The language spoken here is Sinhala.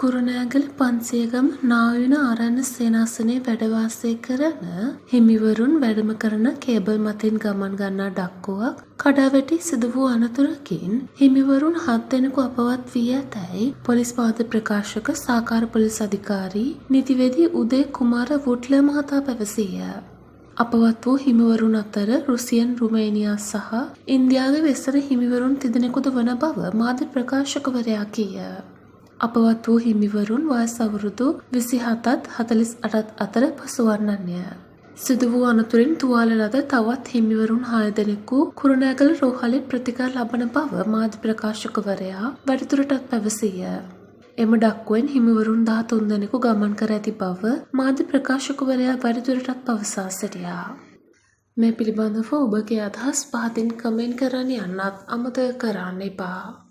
කුරුණෑගල පන්සියගම නාවින ආරණ්‍ය සේනාසනයේ වැඩ වාසය කරන හිමිවරුන් වැඩම කරන කේබල් මතින් ගමන් ගන්නා ඩක්කුවක් කඩා වැටී සිදු වූ අනතුරකින් හිමිවරුන් 7 දෙනෙකු අපවත් වී ඇතැයි පොලිස් පාද ප්‍රකාශක සහකාර පොලිස් අධිකාරී නීතිවේදී උදේ කුමාර වුඩ්ලර් මහතා පැවසීය. අපවත් වූ හිමිවරුන් අතර රුසියන් රුමේනියා සහ ඉන්දියාවේ වෙසෙන හිමිවරුන් තිදෙනෙකුද වන බව මාධ්‍ය ප්‍රකාශකවරයා කීය. අපවත් වූ හිමිවරුන් වයස අවුරුදු 27ත් 48ත් අතර පසුවන්නන්ය. සිදු වූ අනතුරින් තුවාල ලද තවත් හිමිවරුන් 6 දෙනෙකු කුරුණෑගල රෝහලේ ප්‍රතිකාර ලබන බව මාධ්‍ය ප්‍රකාශකවරයා වැඩිදුරටත් පැවසීය. එම ඩක්කුවෙන් හිමිවරුන් 13 දෙනෙකු ගමන් කර ඇති බව මාධ්‍ය ප්‍රකාශකවරයා වැඩිදුරටත් පවසා සිටියා. මේ පිළිබඳව ඔබගේ අදහස් පහතින් කමෙන්ට් කරන්න යන්නත් අමතක කරන්න එපා.